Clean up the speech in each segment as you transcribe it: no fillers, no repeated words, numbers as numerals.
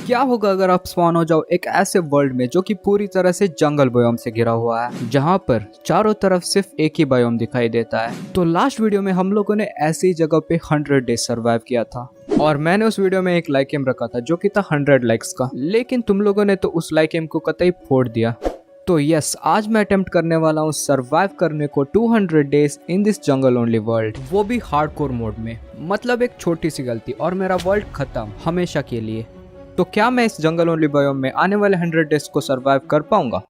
क्या होगा अगर आप स्पॉन हो जाओ एक ऐसे वर्ल्ड में जो कि पूरी तरह से जंगल बायोम से घिरा हुआ है, जहाँ पर चारों तरफ सिर्फ एक ही बायोम दिखाई देता है। तो लास्ट वीडियो में हम लोगों ने ऐसी जगह पे 100 डेज सर्वाइव किया था और मैंने उस वीडियो में एक लाइक एम रखा था जो कि था 100 लाइक्स का, लेकिन तुम लोगों ने तो उस लाइक एम को कतई फोड़ दिया। तो यस, आज मैं अटेम्प्ट करने वाला हूँ सर्वाइव करने को 200 days in this jungle only world, वो भी हार्डकोर मोड में। मतलब एक छोटी सी गलती और मेरा वर्ल्ड खत्म हमेशा के लिए। तो क्या मैं इस जंगल ओनली बायोम में आने वाले 100 डेज को सरवाइव कर पाऊंगा?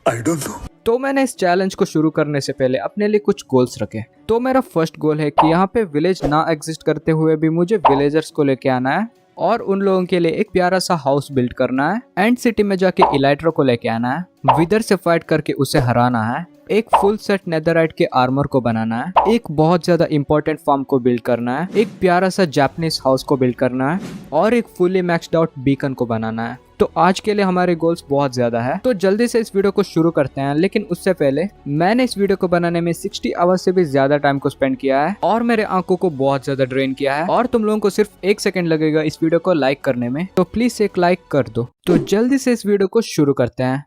I don't know. तो मैंने इस चैलेंज को शुरू करने से पहले अपने लिए कुछ गोल्स रखे। तो मेरा फर्स्ट गोल है कि यहाँ पे विलेज ना एग्जिस्ट करते हुए भी मुझे विलेजर्स को लेके आना है और उन लोगों के लिए एक प्यारा सा हाउस बिल्ड करना है। एंड सिटी में जाके इलाइट्रो को लेके आना है, विदर से फाइट करके उसे हराना है, एक फुल सेट नेदरराइट के आर्मर को बनाना है, एक बहुत ज्यादा इंपॉर्टेंट फार्म को बिल्ड करना है, एक प्यारा सा जापानीज हाउस को बिल्ड करना है और एक फुली मैक्स्ड आउट बीकन को बनाना है। तो आज के लिए हमारे गोल्स बहुत ज्यादा है, तो जल्दी से इस वीडियो को शुरू करते हैं। लेकिन उससे पहले मैंने इस वीडियो को बनाने में 60 आवर्स से भी ज्यादा टाइम को स्पेंड किया है और मेरे आंखों को बहुत ज्यादा ड्रेन किया है और तुम लोगों को सिर्फ 1 सेकंड लगेगा इस वीडियो को लाइक करने में, तो प्लीज एक लाइक कर दो। तो जल्दी से इस वीडियो को शुरू करते हैं।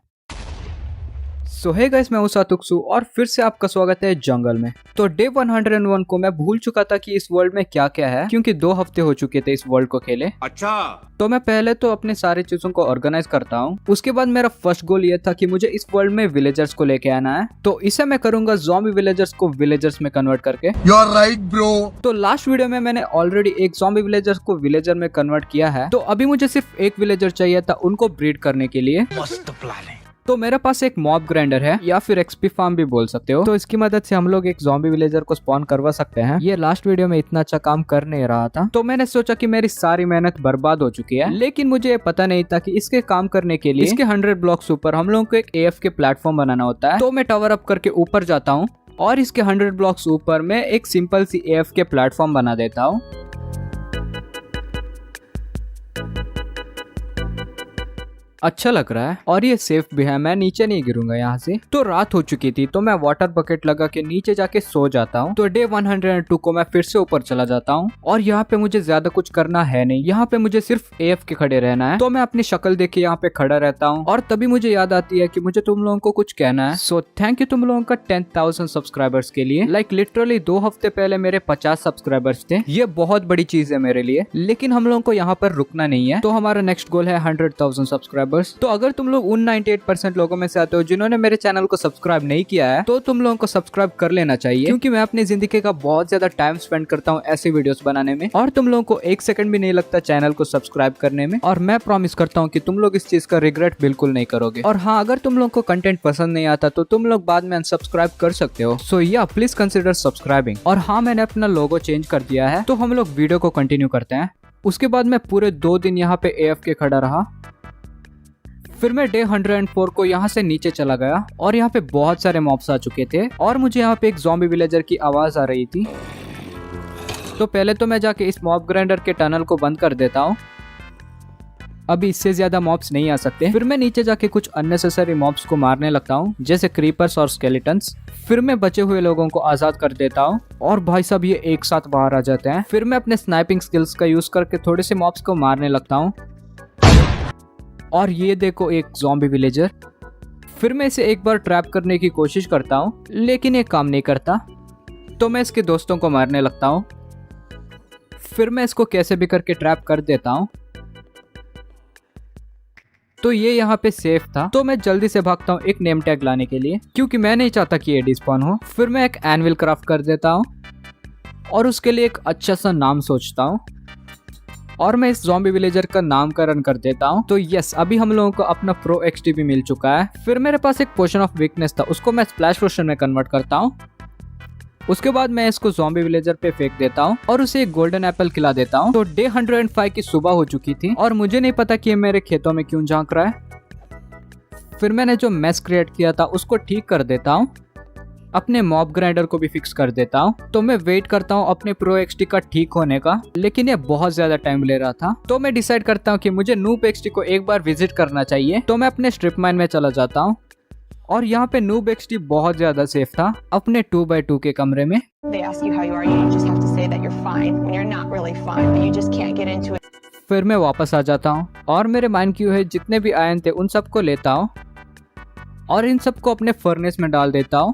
सो हे गाइस, मैं हूं सातुक्सु और फिर से आपका स्वागत है जंगल में। तो डे 101 को मैं भूल चुका था कि इस वर्ल्ड में क्या क्या है, क्योंकि 2 हफ्ते हो चुके थे इस वर्ल्ड को खेले। अच्छा, तो मैं पहले तो अपने सारी चीजों को ऑर्गेनाइज करता हूँ। उसके बाद मेरा फर्स्ट गोल ये था कि मुझे इस वर्ल्ड में विलेजर्स को लेके आना है। तो इसे मैं करूंगा ज़ॉम्बी विलेजर्स को विलेजर्स में कन्वर्ट करके। You are right bro. तो लास्ट वीडियो में मैंने ऑलरेडी एक ज़ॉम्बी विलेजर्स को विलेजर में कन्वर्ट किया है, तो अभी मुझे सिर्फ एक विलेजर चाहिए था उनको ब्रीड करने के लिए। मस्त प्लान है। तो मेरे पास एक मॉब ग्राइंडर है या फिर एक्सपी फार्म भी बोल सकते हो, तो इसकी मदद से हम लोग एक ज़ॉम्बी विलेजर को स्पॉन करवा सकते हैं। ये लास्ट वीडियो में इतना अच्छा काम कर नहीं रहा था, तो मैंने सोचा कि मेरी सारी मेहनत बर्बाद हो चुकी है। लेकिन मुझे ये पता नहीं था कि इसके काम करने के लिए इसके 100 ब्लॉक्स ऊपर हम लोगों को एक AF के प्लेटफॉर्म बनाना होता है। तो मैं टावर अप करके ऊपर जाता हूँ और इसके 100 ब्लॉक्स ऊपर मैं एक सिंपल सी AF के प्लेटफॉर्म बना देता हूँ। अच्छा लग रहा है और ये सेफ भी है, मैं नीचे नहीं गिरूंगा यहाँ से। तो रात हो चुकी थी, तो मैं वाटर बकेट लगा के नीचे जाके सो जाता हूँ। तो डे 102 को मैं फिर से ऊपर चला जाता हूँ और यहाँ पे मुझे ज्यादा कुछ करना है नहीं। यहाँ पे मुझे सिर्फ AF के खड़े रहना है। तो मैं अपनी शक्ल देख के यहाँ पे खड़ा रहता हूँ और तभी मुझे याद आती है कि मुझे तुम लोगों को कुछ कहना है। सो थैंक यू तुम लोगों का 10,000 सब्सक्राइबर्स के लिए। लाइक लिटरली 2 हफ्ते पहले मेरे 50 सब्सक्राइबर्स थे। ये बहुत बड़ी चीज है मेरे लिए, लेकिन हम लोगों को यहाँ पर रुकना नहीं है। तो हमारा नेक्स्ट गोल है 100,000 सब्सक्राइबर्स। तो अगर तुम लोग उन 98% लोगों में से आते हो जिन्होंने मेरे चैनल को सब्सक्राइब नहीं किया है, तो तुम लोगों को सब्सक्राइब कर लेना चाहिए, क्योंकि मैं अपनी जिंदगी का बहुत ज्यादा टाइम स्पेंड करता हूँ ऐसे वीडियोस बनाने में और तुम लोगों को 1 सेकंड भी नहीं लगता चैनल को सब्सक्राइब करने में। और मैं प्रॉमिस करता हूँ कि तुम लोग इस चीज का रिग्रेट बिल्कुल नहीं करोगे। और हाँ, अगर तुम लोगों को कंटेंट पसंद नहीं आता तो तुम लोग बाद में अनसब्सक्राइब कर सकते हो। सो या प्लीज कंसिडर सब्सक्राइबिंग। और हाँ, मैंने अपना लोगो चेंज कर दिया है। तो हम लोग वीडियो को कंटिन्यू करते हैं। उसके बाद मैं पूरे 2 दिन यहाँ पे AF के खड़ा रहा। फिर मैं डे 104 को यहाँ से नीचे चला गया और यहाँ पे बहुत सारे मॉब्स आ चुके थे और मुझे यहाँ पे एक ज़ॉम्बी विलेजर की आवाज आ रही थी। तो पहले तो मैं जाके इस मॉब ग्राइंडर के टनल को बंद कर देता हूँ। अभी इससे ज्यादा मॉब्स नहीं आ सकते। फिर मैं नीचे जाके कुछ अननेसेसरी मॉब्स को मारने लगता हूँ, जैसे क्रीपर्स और स्केलेटन्स। फिर मैं बचे हुए लोगों को आजाद कर देता हूँ और भाई साहब ये एक साथ बाहर आ जाते हैं। फिर मैं अपने स्नाइपिंग स्किल्स का यूज करके थोड़े से मॉब्स को मारने लगता हूँ और ये देखो एक ज़ॉम्बी विलेजर। फिर मैं इसे एक बार ट्रैप करने की कोशिश करता हूँ, लेकिन ये काम नहीं करता। तो मैं इसके दोस्तों को मारने लगता हूँ। फिर मैं इसको कैसे भी करके ट्रैप कर देता हूँ। तो ये यहाँ पे सेफ था, तो मैं जल्दी से भागता हूँ एक नेम टैग लाने के लिए, क्योंकि मैं नहीं चाहता कि ये डिस्पॉन हो। फिर मैं एक एनविल क्राफ्ट कर देता हूँ और उसके लिए एक अच्छा सा नाम सोचता हूँ और मैं इस ज़ॉम्बी विलेजर का नामकरण कर देता हूँ। तो यस, अभी हम लोगों को अपना प्रो XP भी मिल चुका है। फिर मेरे पास एक पोशन ऑफ वीकनेस था, उसको मैं स्प्लैश पोशन में कन्वर्ट करता हूँ। उसके बाद मैं इसको ज़ॉम्बी विलेजर पे फेंक देता हूँ और उसे एक गोल्डन एप्पल खिला देता हूँ। तो डे 105 की सुबह हो चुकी थी और मुझे नहीं पता कि ये मेरे खेतों में क्यों झांक रहा है। फिर मैंने जो मेस क्रिएट किया था उसको ठीक कर देता हूँ, अपने मॉब ग्राइंडर को भी फिक्स कर देता हूँ। तो मैं वेट करता हूँ अपने प्रो XP का ठीक होने का, लेकिन ये बहुत ज्यादा टाइम ले रहा था। तो मैं डिसाइड करता हूँ कि मुझे नूब XP को एक बार विजिट करना चाहिए। तो मैं अपने स्ट्रिप माइन में चला जाता हूँ और यहाँ पे नूब XP बहुत ज्यादा सेफ था अपने 2x2 के कमरे में। फिर मैं वापस आ जाता हूँ और मेरे माइंड क्यू है जितने भी आयन थे उन सबको लेता हूँ और इन सबको अपने फर्नेस में डाल देता हूँ।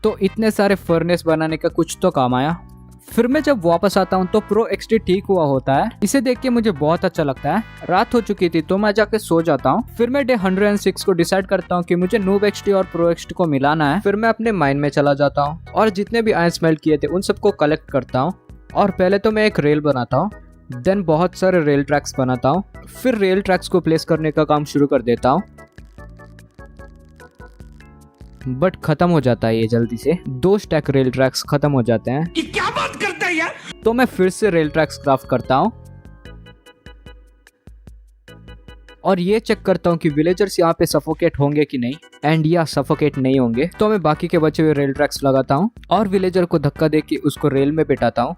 तो इतने सारे फर्नेस बनाने का कुछ तो काम आया। फिर मैं जब वापस आता हूँ तो प्रो एक्सटी ठीक हुआ होता है। इसे देख के मुझे बहुत अच्छा लगता है। रात हो चुकी थी तो मैं जाके सो जाता हूँ। फिर मैं डे 106 को डिसाइड करता हूँ कि मुझे नूब एक्सटी और प्रो एक्सटी को मिलाना है। फिर मैं अपने माइंड में चला जाता हूँ और जितने भी आयन स्मेल्ट किए थे उन सबको कलेक्ट करता हूँ। और पहले तो मैं एक रेल बनाता हूँ, देन बहुत सारे रेल ट्रैक्स बनाता हूँ। फिर रेल ट्रैक्स को प्लेस करने का काम शुरू कर देता हूँ, बट खत्म हो जाता है ये जल्दी से। 2 स्टैक रेल ट्रैक्स खत्म हो जाते हैं। ये क्या बात करता है यार? तो मैं फिर से रेल ट्रैक्स क्राफ्ट करता हूँ और ये चेक करता हूँ कि विलेजर्स यहाँ पे सफोकेट होंगे कि नहीं, एंड या सफोकेट नहीं होंगे। तो मैं बाकी के बचे हुए रेल ट्रैक्स लगाता हूँ और विलेजर को धक्का दे के उसको रेल में बिठाता हूँ।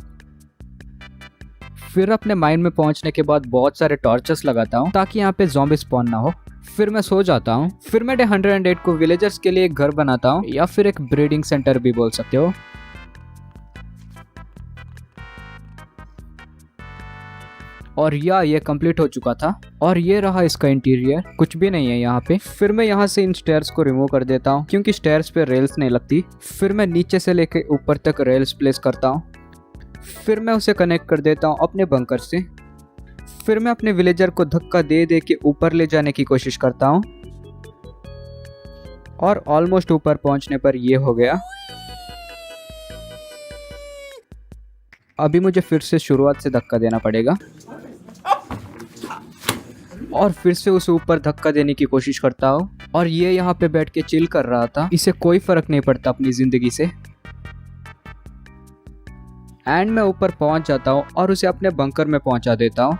फिर अपने माइंड में पहुंचने के बाद बहुत सारे टॉर्चेस लगाता हूँ ताकि यहाँ पे ज़ॉम्बी स्पॉन ना हो। फिर मैं सो जाता हूँ। फिर मैं डे 108 को विलेजर्स के लिए एक घर बनाता हूँ या फिर एक ब्रीडिंग सेंटर भी बोल सकते हो। और ये कंप्लीट हो चुका था और ये रहा इसका इंटीरियर। कुछ भी नहीं है यहाँ पे। फिर मैं यहाँ से इन स्टेयर्स को रिमूव कर देता हूँ क्योंकि स्टेयर्स पे रेल्स नहीं लगती। फिर मैं नीचे से लेके ऊपर तक रेल्स प्लेस करता हूँ। फिर मैं उसे कनेक्ट कर देता हूँ अपने बंकर से। फिर मैं अपने विलेजर को धक्का दे दे के ऊपर ले जाने की कोशिश करता हूँ और ऑलमोस्ट ऊपर पहुंचने पर ये हो गया। अभी मुझे फिर से शुरुआत से धक्का देना पड़ेगा और फिर से उसे ऊपर धक्का देने की कोशिश करता हूँ। और ये यहाँ पे बैठ के चिल कर रहा था, इसे कोई फर्क नहीं पड़ता अपनी जिंदगी से। एंड मैं ऊपर पहुंच जाता हूँ और उसे अपने बंकर में पहुंचा देता हूँ।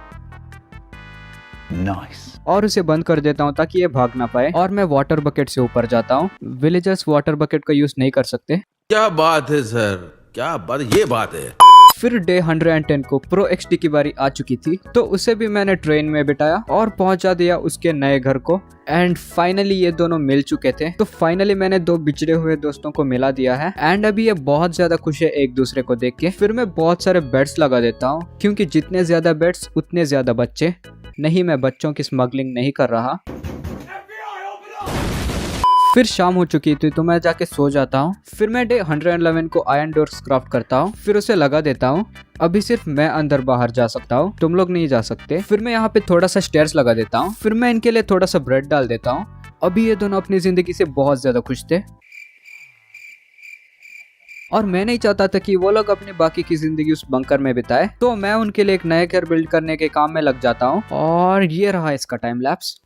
Nice. और उसे बंद कर देता हूँ ताकि ये भाग ना पाए। और मैं वाटर बकेट से ऊपर जाता हूँ। विलेजर्स वाटर बकेट का यूज नहीं कर सकते। क्या बात है सर, क्या बात, ये बात है। फिर डे 110 को प्रो एक्सटी की बारी आ चुकी थी तो उसे भी मैंने ट्रेन में बिठाया और पहुंचा दिया उसके नए घर को। एंड फाइनली ये दोनों मिल चुके थे। तो फाइनली मैंने 2 बिछड़े हुए दोस्तों को मिला दिया है एंड अभी ये बहुत ज्यादा खुश है एक दूसरे को देख के। फिर मैं बहुत सारे बेड्स लगा देता हूँ क्योंकि जितने ज्यादा बेड्स उतने ज्यादा बच्चे। नहीं, मैं बच्चों की स्मगलिंग नहीं कर रहा। फिर शाम हो चुकी थी तो मैं जाके सो जाता हूँ। फिर मैं डे 111 को आयरन डोर्स क्राफ्ट करता हूँ, फिर उसे लगा देता हूँ। अभी सिर्फ मैं अंदर बाहर जा सकता हूँ, तुम लोग नहीं जा सकते। फिर मैं यहाँ पे थोड़ा सा स्टेयर्स लगा देता हूँ। फिर मैं इनके लिए थोड़ा सा ब्रेड डाल देता हूँ। अभी ये दोनों अपनी जिंदगी से बहुत ज्यादा खुश थे और मैं नहीं चाहता था कि वो लोग अपनी बाकी की जिंदगी उस बंकर में बिताए। तो मैं उनके लिए एक नया घर बिल्ड करने के काम में लग जाता हूँ और ये रहा इसका टाइम लैप्स।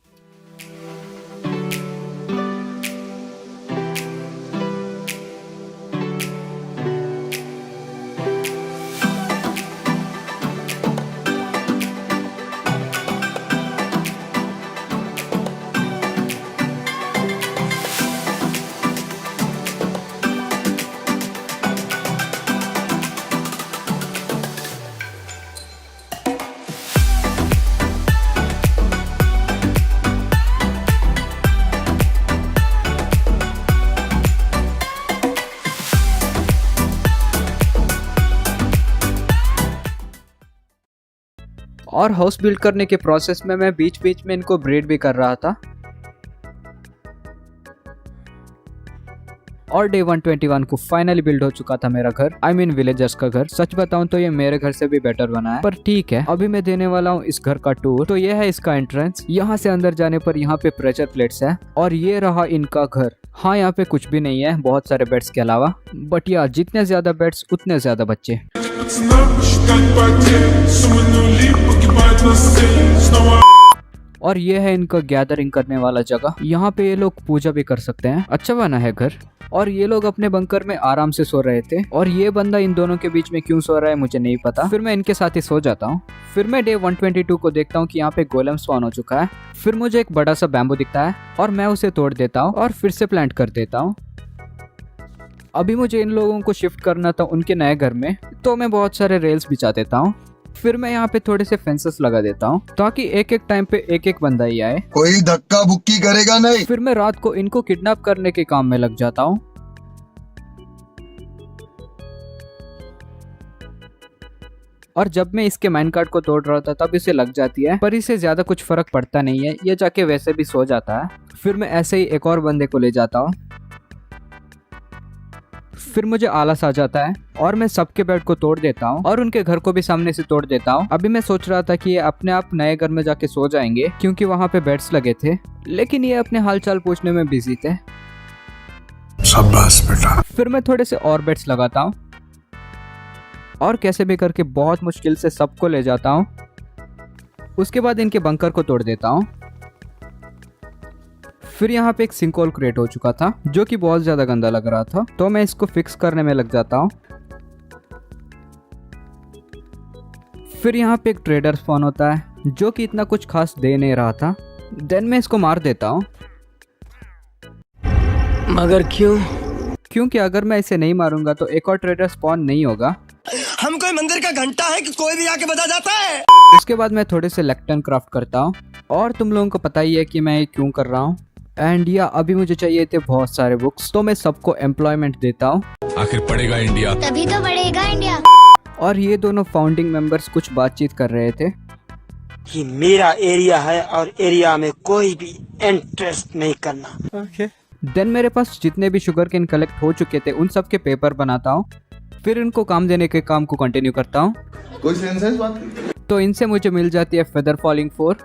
और हाउस बिल्ड करने के प्रोसेस में मैं बीच बीच में इनको ब्रीड भी कर रहा था। और डे 121 को फाइनली बिल्ड हो चुका था मेरा घर, आई मीन विलेजर्स का घर। सच बताऊं तो ये मेरे घर से भी बेटर बना है, पर ठीक है। अभी मैं देने वाला हूँ इस घर का टूर। तो ये है इसका एंट्रेंस। यहाँ से अंदर जाने पर यहाँ पे प्रेशर प्लेट्स है और ये रहा इनका घर। हाँ, यहाँ पे कुछ भी नहीं है बहुत सारे बेड्स के अलावा, बट यार जितने ज्यादा बेड्स उतने ज्यादा बच्चे। और ये है इनका गैदरिंग करने वाला जगह। यहाँ पे ये लोग पूजा भी कर सकते हैं। अच्छा बना है घर। और ये लोग अपने बंकर में आराम से सो रहे थे और ये बंदा इन दोनों के बीच में क्यों सो रहा है मुझे नहीं पता। फिर मैं इनके साथ ही सो जाता हूँ। फिर मैं डे 122 को देखता हूँ कि यहाँ पे गोलम स्पॉन हो चुका है। फिर मुझे एक बड़ा सा बैम्बू दिखता है और मैं उसे तोड़ देता हूँ और फिर से प्लांट कर देता हूँ। अभी मुझे इन लोगों को शिफ्ट करना था उनके नए घर में, तो मैं बहुत सारे रेल्स बिछा देता हूँ। फिर मैं यहाँ पे थोड़े से फेंसेस लगा देता हूँ ताकि एक एक टाइम पे एक एक बंदा ही आए। कोई धक्का बुक्की करेगा नहीं। फिर मैं रात को इनको किडनैप करने के काम में लग जाता हूँ। और जब मैं इसके माइन कार्ड को तोड़ रहा था तब इसे लग जाती है, पर इसे ज्यादा कुछ फर्क पड़ता नहीं है, ये जाके वैसे भी सो जाता है। फिर मैं ऐसे ही एक और बंदे को ले जाता हूँ। फिर मुझे आलस आ जाता है और मैं सबके बेड को तोड़ देता हूँ और उनके घर को भी सामने से तोड़ देता हूँ। अभी मैं सोच रहा था कि ये अपने आप नए घर में जाके सो जाएंगे क्योंकि वहाँ पे बेड्स लगे थे, लेकिन ये अपने हालचाल पूछने में बिजी थे। शाबाश बेटा। फिर मैं थोड़े से और बेड्स लगाता हूँ और कैसे भी करके बहुत मुश्किल से सबको ले जाता हूँ। उसके बाद इनके बंकर को तोड़ देता हूँ। फिर यहाँ पे एक सिंक होल क्रिएट हो चुका था जो कि बहुत ज्यादा गंदा लग रहा था, तो मैं इसको फिक्स करने में लग जाता हूँ। फिर यहाँ पे एक ट्रेडर स्पॉन होता है जो कि इतना कुछ खास दे नहीं रहा था। देन मैं इसको मार देता हूँ। मगर क्यों? क्योंकि अगर मैं इसे नहीं मारूंगा तो एक और ट्रेडर स्पॉन नहीं होगा। हम कोई मंदिर का घंटा है कि कोई भी आके बजा जाता है? उसके बाद मैं थोड़े से लेक्टन क्राफ्ट करता हूँ और तुम लोगों को पता ही है कि मैं ये क्यों कर रहा हूँ। एंड या अभी मुझे चाहिए थे बहुत सारे बुक्स, तो मैं सबको एम्प्लॉयमेंट देता हूँ। आखिर पढ़ेगा इंडिया, तभी तो बढ़ेगा इंडिया। और ये दोनों फाउंडिंग मेंबर्स कुछ बातचीत कर रहे थे। कि मेरा एरिया है और एरिया में कोई भी इंटरेस्ट नहीं करना। देन मेरे पास जितने भी शुगर केन कलेक्ट हो चुके थे उन सब के पेपर बनाता हूँ। फिर इनको काम देने के काम को कंटिन्यू करता हूँ। कोई सेंस है इस बात की? तो इनसे मुझे मिल जाती है feather falling 4,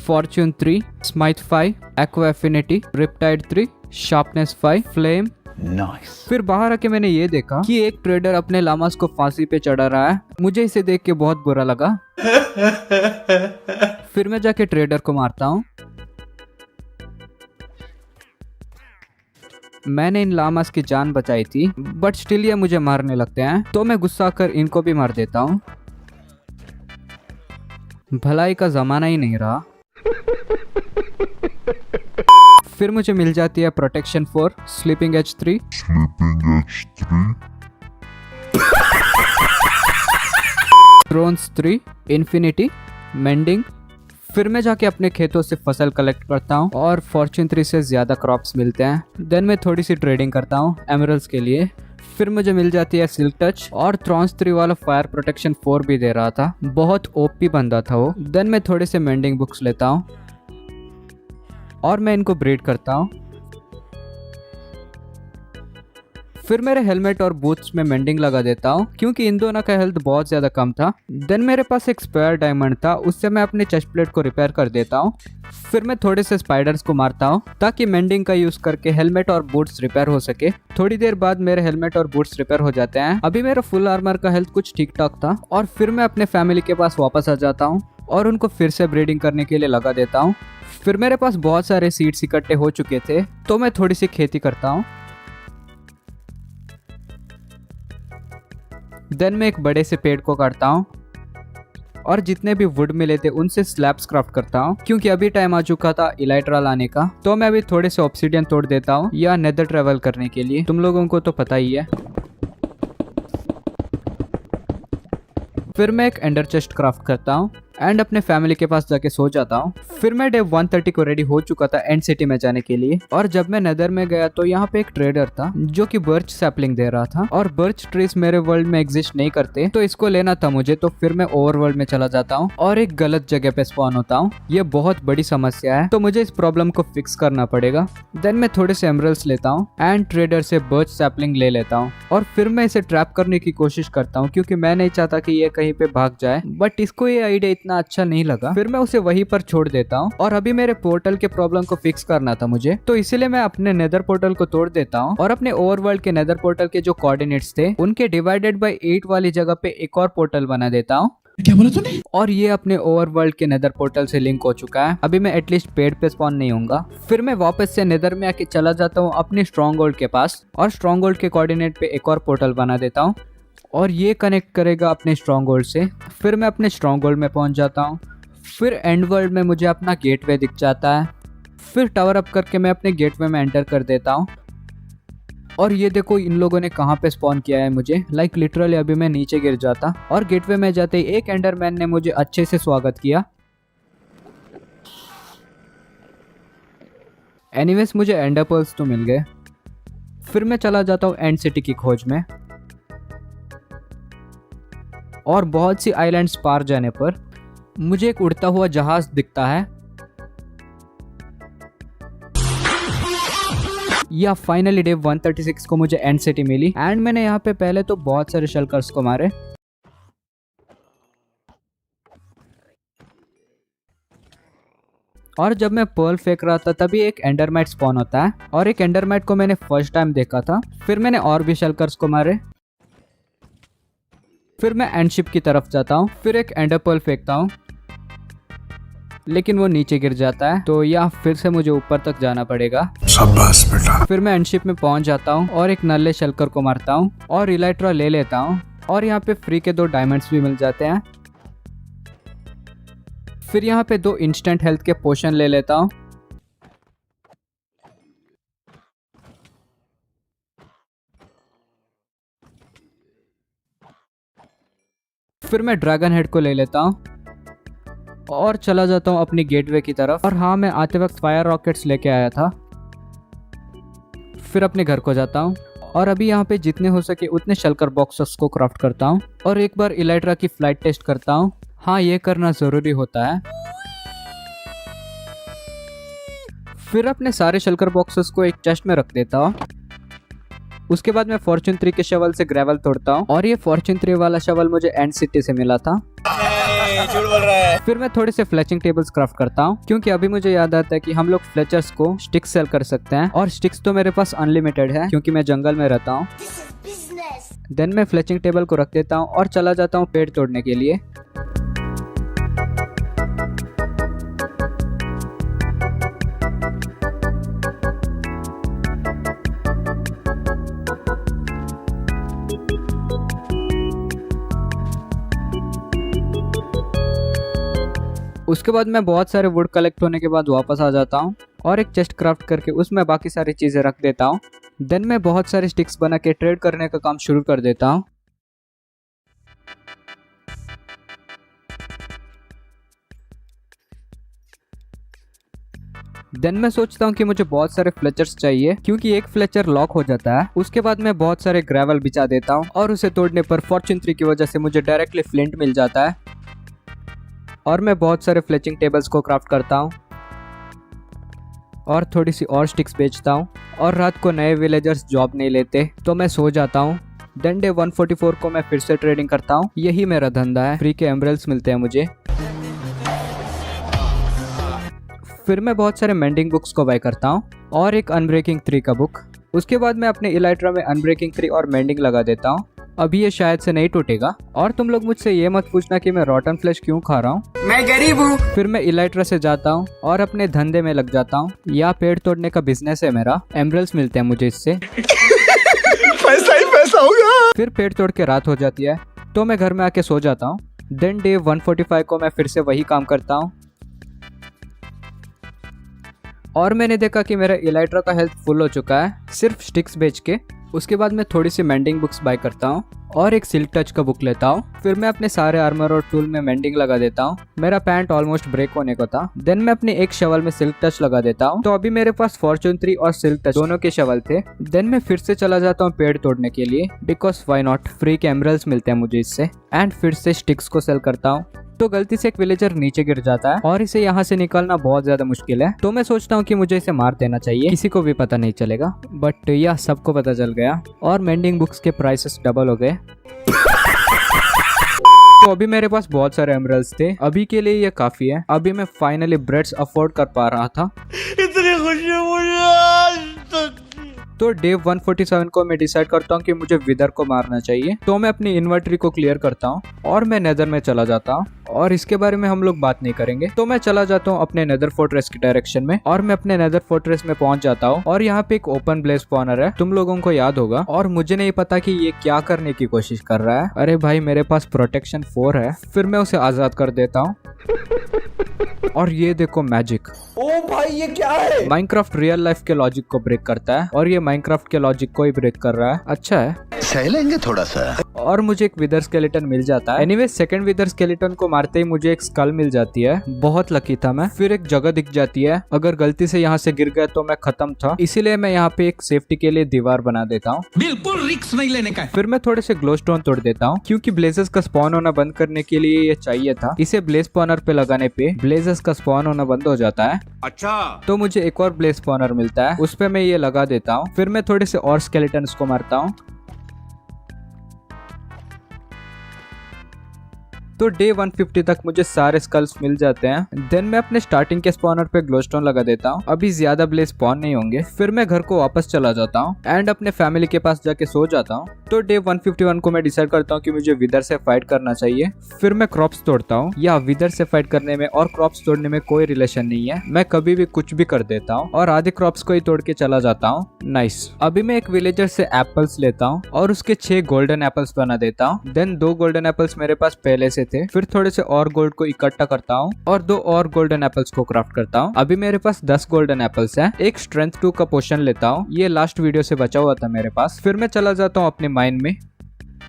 Fortune 3, Smythe 5, aqua affinity, riptide 3, sharpness 5, flame. Nice. फिर बाहर आके मैंने ये देखा कि एक ट्रेडर अपने लामास को फांसी पे चढ़ा रहा है। मुझे इसे देख के बहुत बुरा लगा। फिर मैं जाके ट्रेडर को मारता हूँ। मैंने इन लामास की जान बचाई थी, बट स्टिल ये मुझे मारने लगते हैं, तो मैं गुस्सा कर इनको भी मार देता हूँ। भलाई का जमाना ही नहीं रहा। फिर मुझे मिल जाती है protection 4, sweeping edge 3, thorns 3, infinity, mending. फिर मैं जाके अपने खेतों से फसल कलेक्ट करता हूँ और फॉर्च्यून 3 से ज्यादा क्रॉप्स मिलते हैं। देन मैं थोड़ी सी ट्रेडिंग करता हूँ एमरल्ड्स के लिए। फिर मुझे मिल जाती है सिल्क टच और थ्रॉन्स 3 वाला फायर प्रोटेक्शन 4 भी दे रहा था। बहुत ओपी बंदा था वो। देन मैं थोड़े से मेंडिंग बुक्स लेता हूँ और मैं इनको ब्रीड करता हूँ। फिर मेरे हेलमेट और बूट्स में मेंडिंग लगा देता हूँ क्योंकि इन दोनों का हेल्थ बहुत ज्यादा कम था। देन मेरे पास एक स्पेयर डायमंड था, उससे मैं अपने चेस्ट प्लेट को रिपेयर कर देता हूँ। फिर मैं थोड़े से स्पाइडर्स को मारता हूँ ताकि मेंडिंग का यूज करके हेलमेट और बूट्स रिपेयर हो सके। थोड़ी देर बाद मेरे हेलमेट और बूट्स रिपेयर हो जाते हैं। अभी मेरा फुल आर्मर का हेल्थ कुछ ठीक ठाक था और फिर मैं अपने फैमिली के पास वापस आ जाता हूँ और उनको फिर से ब्रीडिंग करने के लिए लगा देता हूँ। फिर मेरे पास बहुत सारे सीड्स इकट्ठे हो चुके थे, तो मैं थोड़ी सी खेती करता हूँ। देन मैं एक बड़े से पेड़ को काटता हूँ और जितने भी वुड मिले थे उनसे स्लैब्स क्राफ्ट करता हूँ क्योंकि अभी टाइम आ चुका था इलाइट्रा लाने का। तो मैं अभी थोड़े से ऑब्सिडियन तोड़ देता हूँ या नेदर ट्रेवल करने के लिए, तुम लोगों को तो पता ही है। फिर मैं एक एंडर चेस्ट क्राफ्ट करता हूँ एंड अपने फैमिली के पास जाके सो जाता हूँ। फिर मैं डे 130 को रेडी हो चुका था एंड सिटी में जाने के लिए। और जब मैं नेदर में गया तो यहाँ पे एक ट्रेडर था जो कि बर्च सैपलिंग दे रहा था और बर्च ट्रीज मेरे वर्ल्ड में एग्जिस्ट नहीं करते, तो इसको लेना था मुझे। तो फिर मैं ओवरवर्ल्ड में चला जाता हूँ और एक गलत जगह पे स्पॉन होता हूँ। ये बहुत बड़ी समस्या है, तो मुझे इस प्रॉब्लम को फिक्स करना पड़ेगा। देन मैं थोड़े से एमरल्ड्स लेता हूँ एंड ट्रेडर से बर्च सैपलिंग ले लेता हूँ और फिर मैं इसे ट्रैप करने की कोशिश करता हूँ क्योंकि मैं नहीं चाहता कि ये कहीं पे भाग जाए, बट इसको ये आइडिया इतना अच्छा नहीं लगा। फिर मैं उसे वहीं पर छोड़ देता हूँ और अभी मेरे पोर्टल के प्रॉब्लम को फिक्स करना था मुझे, तो इसीलिए मैं अपने नेदर पोर्टल को तोड़ देता हूँ और अपने ओवरवर्ल्ड के नेदर पोर्टल के जो कोऑर्डिनेट्स थे उनके डिवाइडेड बाय 8 वाली जगह पे एक और पोर्टल बना देता हूँ। क्या बोला तूने? और ये अपने ओवरवर्ल्ड के नेदर पोर्टल से लिंक हो चुका है। अभी मैं एटलीस्ट पेड़ पे स्पॉन नहीं होऊंगा। फिर मैं वापस से नेदर में आके चला जाता हूँ अपने स्ट्रॉन्ग होल्ड के पास और स्ट्रॉन्ग होल्ड के कोऑर्डिनेट पे एक और पोर्टल बना देता हूँ और ये कनेक्ट करेगा अपने स्ट्रॉन्ग होल्ड से। फिर मैं अपने स्ट्रॉन्ग होल्ड में पहुंच जाता हूँ। फिर एंड वर्ल्ड में मुझे अपना गेटवे दिख जाता है। फिर टावर अप करके मैं अपने गेटवे में एंटर कर देता हूँ और ये देखो इन लोगों ने कहाँ पे स्पॉन किया है मुझे। लाइक लिटरली अभी मैं नीचे गिर जाता और गेटवे में जाते ही एक एंडरमैन ने मुझे अच्छे से स्वागत किया। एनीवेज मुझे एंडर पर्ल्स तो मिल गए। फिर मैं चला जाता हूँ एंड सिटी की खोज में। और बहुत सी आइलैंड्स पार जाने पर मुझे एक उड़ता हुआ जहाज दिखता है। या फाइनली डे 136 को मुझे एंड सिटी मिली एंड मैंने यहाँ पे पहले तो बहुत सारे शल्कर्स को मारे। और जब मैं पर्ल फेंक रहा था तभी एक एंडरमाइट स्पॉन होता है और एक एंडरमाइट को मैंने फर्स्ट टाइम देखा था। फिर मैंने और भी शल्कर्स को मारे। फिर मैं एंडशिप की तरफ जाता हूँ। फिर एक एंडर पर्ल फेंकता हूँ लेकिन वो नीचे गिर जाता है, तो या फिर से मुझे ऊपर तक जाना पड़ेगा। शाबाश बेटा। फिर मैं एंडशिप में पहुंच जाता हूँ और एक नल्ले शल्कर को मारता हूँ और इलाइट्रा ले लेता हूँ और यहाँ पे फ्री के 2 डायमंड्स भी मिल जाते हैं। फिर यहाँ पे 2 इंस्टेंट हेल्थ के पोशन ले लेता हूँ। फिर मैं ड्रैगन हेड को ले लेता हूँ और चला जाता हूँ अपनी गेटवे की तरफ। और हाँ, मैं आते वक्त फायर रॉकेट्स लेके आया था। फिर अपने घर को जाता हूँ और अभी यहाँ पे जितने हो सके उतने शल्कर बॉक्सेस को क्राफ्ट करता हूँ और एक बार इलाइट्रा की फ्लाइट टेस्ट करता हूँ। हाँ, ये करना जरूरी होता है। फिर अपने सारे शल्कर बॉक्सेस को एक चेस्ट में रख देता हूँ। उसके बाद मैं फॉर्च्यून 3 के शवल से ग्रेवल तोड़ता हूँ और ये फॉर्च्यून 3 वाला शवल मुझे एंड सिटी से मिला था। झूठ बोल रहा है। फिर मैं थोड़े से फ्लेचिंग टेबल्स क्राफ्ट करता हूँ क्योंकि अभी मुझे याद आता है कि हम लोग फ्लेचर्स को स्टिक्स सेल कर सकते हैं और स्टिक्स तो मेरे पास अनलिमिटेड है क्योंकि मैं जंगल में रहता हूँ। देन मैं फ्लेचिंग टेबल को रख देता हूँ और चला जाता हूँ पेड़ तोड़ने के लिए। उसके बाद मैं बहुत सारे वुड कलेक्ट होने के बाद वापस आ जाता हूँ और एक चेस्ट क्राफ्ट करके उसमें बाकी सारी चीज़ें रख देता हूँ। देन मैं बहुत सारे स्टिक्स बना के ट्रेड करने का काम शुरू कर देता हूँ। देन मैं सोचता हूँ कि मुझे बहुत सारे फ्लेचर्स चाहिए क्योंकि एक फ्लेचर लॉक हो जाता है। उसके बाद मैं बहुत सारे ग्रेवल बिछा देता हूँ और उसे तोड़ने पर फॉर्च्यून 3 की वजह से मुझे डायरेक्टली फ्लिंट मिल जाता है और मैं बहुत सारे फ्लेचिंग टेबल्स को क्राफ्ट करता हूँ और थोड़ी सी और स्टिक्स बेचता हूँ। और रात को नए विलेजर्स जॉब नहीं लेते तो मैं सो जाता हूँ। देन डे 144 को मैं फिर से ट्रेडिंग करता हूँ। यही मेरा धंधा है। फ्री के एमरल्ड्स मिलते हैं मुझे। फिर मैं बहुत सारे मेंडिंग बुक्स को बाय करता हूँ और एक अनब्रेकिंग 3 का बुक। उसके बाद मैं अपने इलाइट्रा में अनब्रेकिंग 3 और मेंडिंग लगा देता हूँ। अभी ये शायद से नहीं टूटेगा। और तुम लोग मुझसे ये मत पूछना कि मैं रॉटन फ्लेश क्यों खा रहा हूँ, मैं गरीब हूँ। फिर मैं इलाइट्रा से जाता हूँ और अपने धंधे में लग जाता हूँ। या पेड़ तोड़ने का बिजनेस है मेरा। एमरल्ड्स मिलते हैं मुझे इससे। पैसा ही पैसा होगा। फिर पेड़ तोड़ के रात हो जाती है तो मैं घर में आके सो जाता हूँ। देन डे 145 को मैं फिर से वही काम करता हूँ और मैंने देखा कि मेरा इलाइट्रा का हेल्थ फुल हो चुका है सिर्फ स्टिक्स बेच के। उसके बाद मैं थोड़ी सी मेंडिंग बुक्स बाय करता हूँ और एक सिल्क टच का बुक लेता हूँ। फिर मैं अपने सारे आर्मर और टूल में मेंडिंग लगा देता हूँ। मेरा पैंट ऑलमोस्ट ब्रेक होने को था। देन मैं अपने एक शवल में सिल्क टच लगा देता हूँ। तो अभी मेरे पास फॉर्च्यून 3 और सिल्क टच दोनों के शवल थे। देन मैं फिर से चला जाता हूँ पेड़ तोड़ने के लिए बिकॉज व्हाई नॉट, फ्री के एमरल्ड्स मिलते हैं मुझे इससे। एंड फिर से स्टिक्स को सेल करता हूँ। तो गलती से एक विलेजर नीचे गिर जाता है और इसे यहाँ से निकालना बहुत ज्यादा मुश्किल है। तो मैं सोचता हूँ कि मुझे इसे मार देना चाहिए, किसी को भी पता नहीं चलेगा। बट यह सबको पता चल गया और मेंडिंग बुक्स के प्राइसेस डबल हो गए। तो अभी मेरे पास बहुत सारे एमरल्ड्स थे। अभी के लिए ये काफी है। अभी मैं फाइनली ब्रेड्स अफोर्ड कर पा रहा था। इतनी खुशी मुझे आज तक। तो डे 147 को मैं डिसाइड करता हूँ कि मुझे विदर को मारना चाहिए। तो मैं अपनी इन्वेंटरी को क्लियर करता हूँ और मैं नेदर में चला जाता हूँ और इसके बारे में हम लोग बात नहीं करेंगे। तो मैं चला जाता हूँ अपने नेदर फोर्ट्रेस की डायरेक्शन में और मैं अपने नेदर फोर्ट्रेस में पहुंच जाता हूँ और यहाँ पे एक ओपन ब्लेज स्पॉनर है, तुम लोगों को याद होगा। और मुझे नहीं पता कि ये क्या करने की कोशिश कर रहा है। अरे भाई, मेरे पास प्रोटेक्शन 4 है। फिर मैं उसे आजाद कर देता हूँ और ये देखो मैजिक। ओ भाई ये क्या है? माइनक्राफ्ट रियल लाइफ के लॉजिक को ब्रेक करता है और ये माइनक्राफ्ट के लॉजिक को ही ब्रेक कर रहा है। अच्छा है। सह लेंगे थोड़ा सा। और मुझे एक विदर स्केलेटन मिल जाता है। एनीवे सेकंड विदर स्केलेटन को मारते ही मुझे एक स्कल मिल जाती है। बहुत लकी था मैं। फिर एक जगह दिख जाती है, अगर गलती से यहाँ से गिर गया तो मैं खत्म था, इसीलिए मैं यहाँ पे एक सेफ्टी के लिए दीवार बना देता हूँ। बिल्कुल रिस्क नहीं लेने का है। फिर मैं थोड़े से ग्लो स्टोन तोड़ देता हूँ क्योंकि ब्लेजेस का स्पॉन होना बंद करने के लिए ये चाहिए था। इसे ब्लेज स्पॉनर पे लगाने पे ब्लेजेस का स्पॉन होना बंद हो जाता है। अच्छा, तो मुझे एक और ब्लेज स्पॉनर मिलता है, उस पे मैं ये लगा देता हूँ। फिर मैं थोड़े से और स्केलेटन्स को मारता हूँ। तो डे 150 तक मुझे सारे स्कल्स मिल जाते हैं। देन मैं अपने स्टार्टिंग के स्पॉनर पे ग्लोस्टोन लगा देता हूँ। अभी ज्यादा ब्लेज स्पॉन नहीं होंगे। फिर मैं घर को वापस चला जाता हूँ एंड अपने फैमिली के पास जाके सो जाता हूँ। तो डे 151 को मैं डिसाइड करता हूँ कि मुझे विदर से फाइट करना चाहिए। फिर मैं क्रॉप्स तोड़ता हूँ। या विदर से फाइट करने में और क्रॉप्स तोड़ने में कोई रिलेशन नहीं है, मैं कभी भी कुछ भी कर देता हूँ और आधे क्रॉप्स को ही तोड़ के चला जाता हूँ। नाइस। अभी मैं एक विलेजर से एप्पल्स लेता हूँ और उसके 6 गोल्डन एप्पल्स बना देता हूँ। देन 2 गोल्डन एप्पल्स मेरे पास पहले से थे। फिर थोड़े से और गोल्ड को इकट्ठा करता हूँ और 2 और गोल्डन एप्पल्स को क्राफ्ट करता हूँ। अभी मेरे पास 10 गोल्डन एप्पल्स हैं। एक स्ट्रेंथ 2 का पोशन लेता हूँ, ये लास्ट वीडियो से बचा हुआ था मेरे पास। फिर मैं चला जाता हूँ अपने माइन में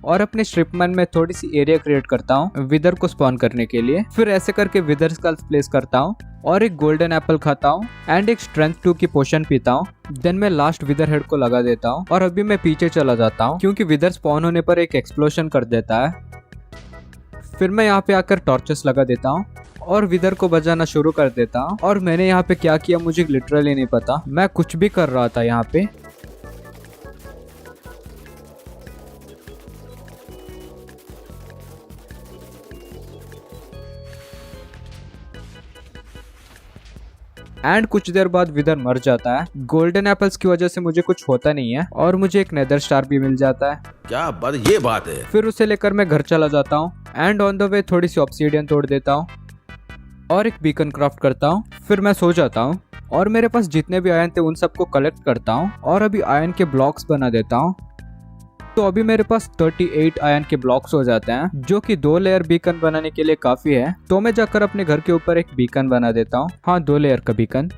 और अपने स्ट्रिप माइन में थोड़ी सी एरिया क्रिएट करता हूँ विदर को स्पॉन करने के लिए। फिर ऐसे करके विदर स्कल्स प्लेस करता हूँ और एक गोल्डन एप्पल खाता हूँ एंड एक स्ट्रेंथ 2 की पोशन पीता हूँ। देन मैं लास्ट विदर हेड को लगा देता हूँ और अभी मैं पीछे चला जाता हूँ क्योंकि विदर स्पॉन होने पर एक एक्सप्लोजन कर देता है। फिर मैं यहाँ पे आकर टॉर्चेस लगा देता हूँ और विदर को बजाना शुरू कर देता हूँ। और मैंने यहाँ पे क्या किया मुझे लिटरली नहीं पता, मैं कुछ भी कर रहा था यहाँ पे। एंड कुछ देर बाद विदर मर जाता है। गोल्डन एप्पल्स की वजह से मुझे कुछ होता नहीं है और मुझे एक नेदर स्टार भी मिल जाता है। क्या बात, ये बात है। फिर उसे लेकर मैं घर चला जाता हूँ एंड ऑन द वे थोड़ी सी ऑब्सीडियन तोड़ देता हूँ और एक बीकन क्राफ्ट करता हूँ। फिर मैं सो जाता हूँ और मेरे पास जितने भी आयरन थे उन सबको कलेक्ट करता हूँ और अभी आयरन के ब्लॉक्स बना देता हूँ। तो अभी मेरे पास 38 आयरन के ब्लॉक्स हो जाते हैं जो कि 2 लेयर बीकन बनाने के लिए काफी है। तो मैं जाकर अपने घर के ऊपर एक बीकन बना देता हूँ, हाँ 2 लेयर का बीकन।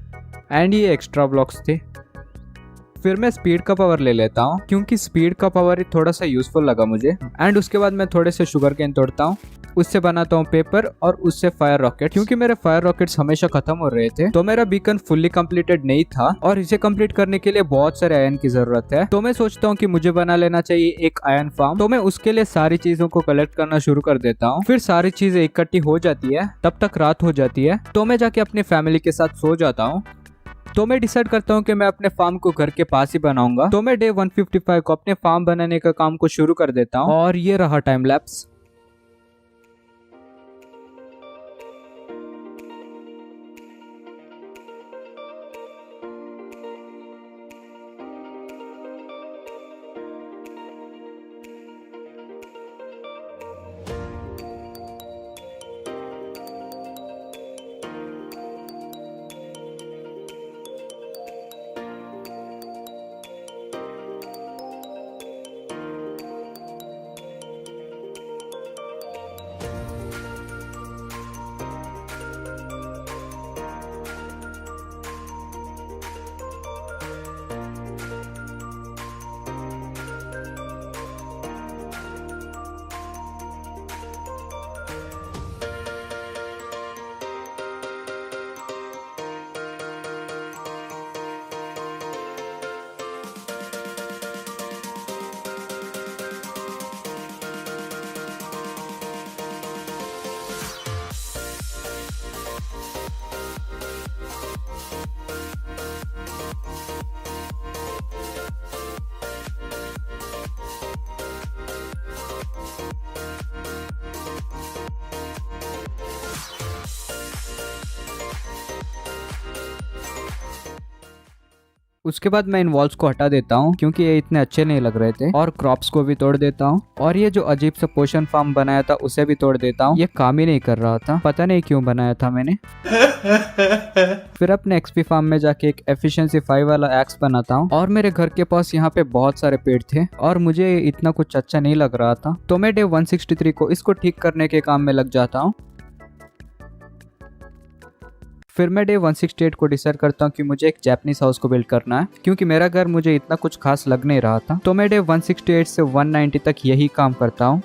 एंड ये एक्स्ट्रा ब्लॉक्स थे। फिर मैं स्पीड का पावर ले लेता हूँ क्योंकि स्पीड का पावर ही थोड़ा सा यूजफुल लगा मुझे। एंड उसके बाद मैं थोड़े से शुगर केन तोड़ता हूँ, उससे बनाता हूँ पेपर और उससे फायर रॉकेट। क्योंकि मेरे फायर रॉकेट्स हमेशा खत्म हो रहे थे तो मेरा बीकन फुल्ली कंप्लीटेड नहीं था और इसे कंप्लीट करने के लिए बहुत सारे आयरन की जरूरत है। तो मैं सोचता हूँ कि मुझे बना लेना चाहिए एक आयरन फार्म। तो मैं उसके लिए सारी चीजों को कलेक्ट करना शुरू कर देता हूँ। फिर सारी चीजें इकट्ठी हो जाती है, तब तक रात हो जाती है। तो मैं जाके अपनी फैमिली के साथ सो जाता हूँ। तो मैं डिसाइड करता हूँ कि मैं अपने फार्म को घर के पास ही बनाऊंगा। तो मैं डे 155 को अपने फार्म बनाने का काम को शुरू कर देता हूँ और ये रहा टाइम लैप्स। उसके बाद मैं इन वॉल्स को हटा देता हूँ क्योंकि ये इतने अच्छे नहीं लग रहे थे और क्रॉप्स को भी तोड़ देता हूँ और ये जो अजीब सा पोशन फार्म बनाया था उसे भी तोड़ देता हूँ। ये काम ही नहीं कर रहा था, पता नहीं क्यों बनाया था मैंने। फिर अपने एक्सपी फार्म में जाके एक एफिशिएंसी 5 वाला एक्स बनाता हूँ और मेरे घर के पास यहाँ पे बहुत सारे पेड़ थे और मुझे इतना कुछ अच्छा नहीं लग रहा था। तो मैं डे 163 को इसको ठीक करने के काम में लग जाता हूँ। फिर मैं डे 168 को डिसाइड करता हूँ कि मुझे एक जापानीज हाउस को बिल्ड करना है, क्योंकि मेरा घर मुझे इतना कुछ खास लग नहीं रहा था। तो मैं डे 168 से 190 तक यही काम करता हूँ।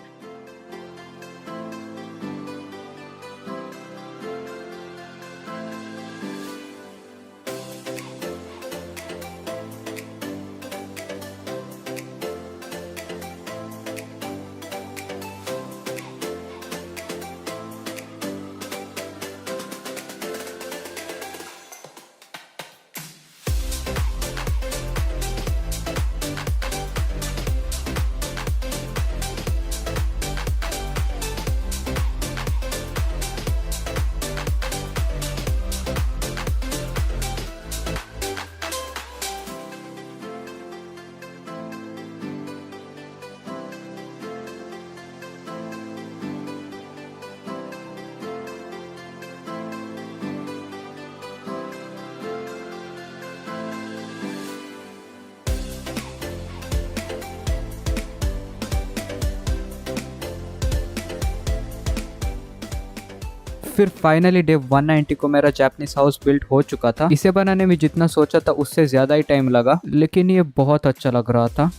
फिर फाइनली डे 190 को मेरा जापानीज हाउस बिल्ड हो चुका था। इसे बनाने में जितना सोचा था उससे ज्यादा ही टाइम लगा, लेकिन ये बहुत अच्छा लग रहा था।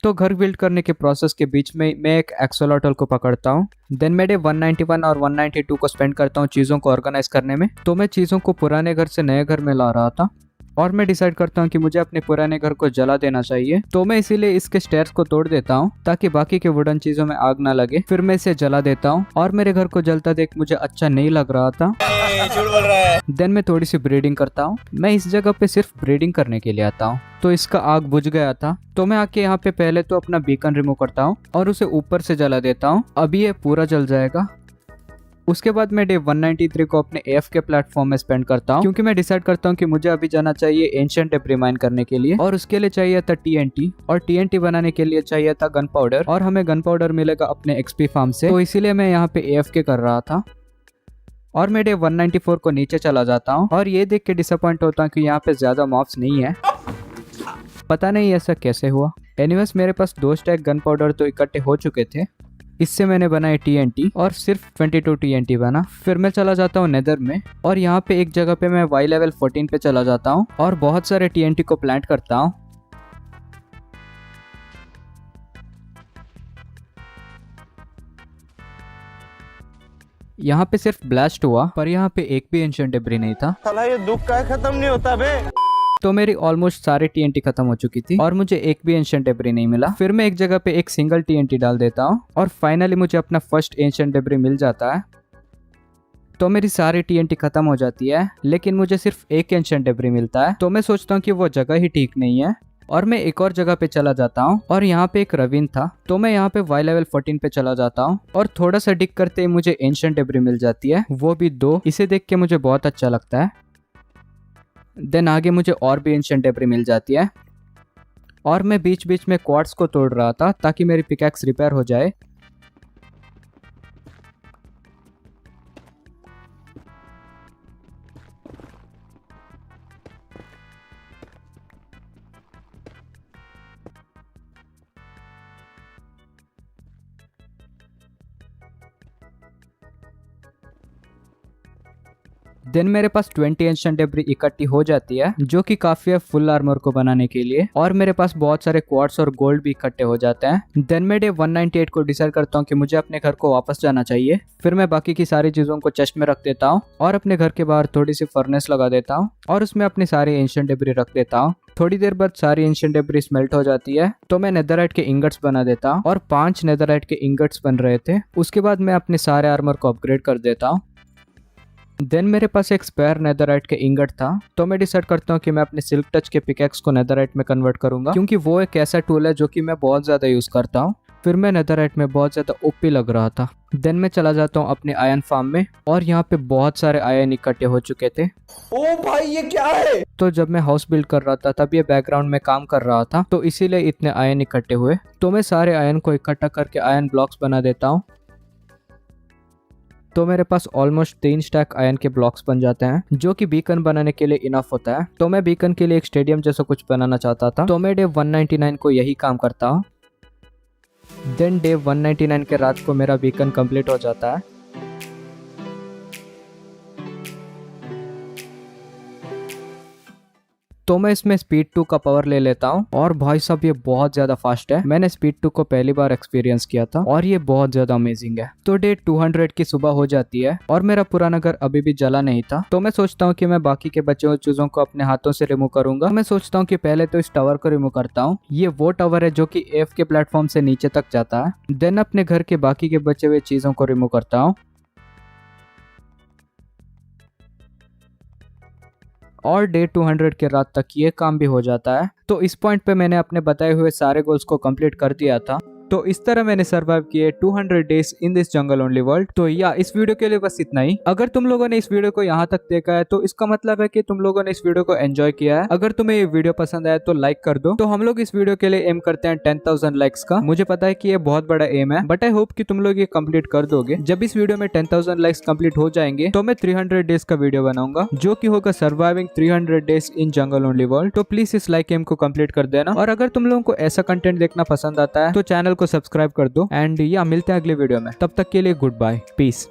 तो घर बिल्ड करने के प्रोसेस के बीच में मैं एक एक्सोलॉटल को पकड़ता हूँ। देन मैं डे 191 और 192 को स्पेंड करता हूँ चीज़ों को ऑर्गेनाइज करने में। तो मैं चीज़ों को पुराने घर से नए घर में ला रहा था और मैं डिसाइड करता हूँ कि मुझे अपने पुराने घर को जला देना चाहिए। तो मैं इसीलिए इसके स्टेयर्स को तोड़ देता हूँ ताकि बाकी के वुडन चीज़ों में आग ना लगे। फिर मैं इसे जला देता हूँ और मेरे घर को जलता देख मुझे अच्छा नहीं लग रहा था। देन मैं थोड़ी सी ब्रीडिंग करता हूँ। मैं इस जगह पे सिर्फ ब्रीडिंग करने के लिए आता हूँ। तो इसका आग बुझ गया था, तो मैं आके यहाँ पे पहले तो अपना बीकन रिमूव करता हूँ और उसे ऊपर से जला देता हूँ। अभी ये पूरा जल जाएगा। उसके बाद मैं डे 193 को अपने एफ के प्लेटफॉर्म में स्पेंड करता हूँ, क्योंकि मैं डिसाइड करता हूँ कि मुझे अभी जाना चाहिए एंशिएंट डेब्री माइन करने के लिए, और उसके लिए चाहिए था टीएनटी, और टीएनटी बनाने के लिए चाहिए था गन पाउडर, और हमें गन पाउडर मिलेगा अपने एक्सपी फार्म से। तो इसीलिए मैं यहाँ पे एएफके कर रहा था। और मैं डे 194 को नीचे चला जाता हूँ और ये देख के डिसअपॉइंट होता हूँ कि यहाँ पे ज्यादा मॉब्स नहीं है। पता नहीं ऐसा कैसे हुआ। एनीवेज मेरे पास 2 स्टैक गन पाउडर तो इकट्ठे हो चुके थे। इससे मैंने बनाई टीएनटी और सिर्फ 22 टीएनटी बना। फिर मैं चला जाता हूँ नेदर में और यहाँ पे एक जगह पे मैं वाई लेवल 14 पे चला जाता हूँ और बहुत सारे टीएनटी को प्लांट करता हूँ। यहाँ पे सिर्फ ब्लास्ट हुआ, पर यहाँ पे एक भी एंशिएंट डेब्री नहीं था। साला ये दुख का खत्म नहीं होता बे। तो मेरी ऑलमोस्ट सारे टीएनटी खत्म हो चुकी थी और मुझे एक भी एंशिएंट डेब्री नहीं मिला। फिर मैं एक जगह पे एक सिंगल टीएनटी डाल देता हूँ और फाइनली मुझे अपना फर्स्ट एंशिएंट डेब्री मिल जाता है। तो मेरी सारी टीएनटी खत्म हो जाती है, लेकिन मुझे सिर्फ एक एंशिएंट डेब्री मिलता है। तो मैं सोचता हूँ कि वो जगह ही ठीक नहीं है और मैं एक और जगह पे चला जाता हूँ और यहाँ पे एक रवीन था। तो मैं यहाँ पे वाई लेवल 14 पे चला जाता हूँ और थोड़ा सा डिग करते ही मुझे एंशिएंट डेब्री मिल जाती है, वो भी 2। इसे देख के मुझे बहुत अच्छा लगता है। देन आगे मुझे और भी एंशिएंट डेब्री मिल जाती है और मैं बीच बीच में क्वार्ट्स को तोड़ रहा था ताकि मेरी पिकैक्स रिपेयर हो जाए। देन मेरे पास 20 एंशिएंट डेब्री इकट्ठी हो जाती है, जो कि काफी है फुल आर्मर को बनाने के लिए, और मेरे पास बहुत सारे क्वार्ट्स और गोल्ड भी इकट्ठे हो जाते हैं। देन मैं डे 198 को डिसाइड करता हूँ कि मुझे अपने घर को वापस जाना चाहिए। फिर मैं बाकी की सारी चीजों को चेस्ट में रख देता हूँ और अपने घर के बाहर थोड़ी सी फर्नेस लगा देता हूँ और उसमें अपनी सारी एंशिएंट डेब्री रख देता हूँ। थोड़ी देर बाद सारी एंशिएंट डेब्री स्मेल्ट हो जाती है, तो मैं नेदरराइट के इंगट्स बना देता हूँ और 5 नेदरराइट के इंगट्स बन रहे थे। उसके बाद मैं अपने सारे आर्मर को अपग्रेड कर देता हूँ। देन मेरे पास एक स्पेयर नेदरराइट के इंगट था, तो मैं डिसाइड करता हूँ कि मैं अपने सिल्क टच के पिकैक्स को नेदरराइट में कन्वर्ट करूंगा, क्योंकि वो एक ऐसा टूल है जो कि मैं बहुत ज्यादा यूज करता हूँ। फिर मैं नेदरराइट में बहुत ज्यादा ओपी लग रहा था। देन मैं चला जाता हूँ अपने आयरन फार्म में और यहाँ पे बहुत सारे आयरन इकट्ठे हो चुके थे। ओ भाई ये क्या है? तो जब मैं हाउस बिल्ड कर रहा था तब ये बैकग्राउंड में काम कर रहा था, तो इसीलिए इतने आयरन इकट्ठे हुए। तो मैं सारे आयरन को इकट्ठा करके आयरन ब्लॉक्स बना देता हूँ। तो मेरे पास ऑलमोस्ट 3 स्टैक आयरन के ब्लॉक्स बन जाते हैं, जो कि बीकन बनाने के लिए इनफ होता है। तो मैं बीकन के लिए एक स्टेडियम जैसा कुछ बनाना चाहता था, तो मैं डे 199 को यही काम करता हूँ। देन डे 199 के रात को मेरा बीकन कंप्लीट हो जाता है। तो मैं इसमें स्पीड 2 का पावर ले लेता हूँ और भाई साहब ये बहुत ज्यादा फास्ट है। मैंने स्पीड 2 को पहली बार एक्सपीरियंस किया था और ये बहुत ज्यादा अमेजिंग है। तो डे 200 की सुबह हो जाती है और मेरा पुराना घर अभी भी जला नहीं था। तो मैं सोचता हूँ कि मैं बाकी के बचे हुए चीजों को अपने हाथों से रिमूव करूंगा। मैं सोचता हूँ कि पहले तो इस टावर को रिमूव करता हूँ। ये वो टावर है जो कि एफ के प्लेटफॉर्म से नीचे तक जाता है। देन अपने घर के बाकी के बचे हुए चीजों को रिमूव करता हूँ और डे 200 के रात तक ये काम भी हो जाता है। तो इस पॉइंट पे मैंने अपने बताए हुए सारे गोल्स को कंप्लीट कर दिया था। तो इस तरह मैंने सर्वाइव किए 200 days in this jungle only world. तो या इस वीडियो के लिए बस इतना ही। अगर तुम लोगों ने इस वीडियो को यहाँ तक देखा है तो इसका मतलब है कि तुम लोगों ने इस वीडियो को एंजॉय किया है। अगर तुम्हें ये वीडियो पसंद आया तो लाइक कर दो। तो हम लोग इस वीडियो के लिए एम करते हैं 10,000 लाइक्स का। मुझे पता है कि ये बहुत बड़ा एम है, बट आई होप कि तुम लोग ये कंप्लीट कर दोगे। जब इस वीडियो में 10,000 लाइक्स कंप्लीट हो जाएंगे तो मैं 300 डेज का वीडियो बनाऊंगा, जो कि होगा surviving 300 days in jungle only world. तो प्लीज इस लाइक एम को कंप्लीट कर देना। और अगर तुम लोगों को ऐसा कंटेंट देखना पसंद आता है तो चैनल को सब्सक्राइब कर दो। एंड या मिलते हैं अगले वीडियो में। तब तक के लिए गुड बाय, पीस।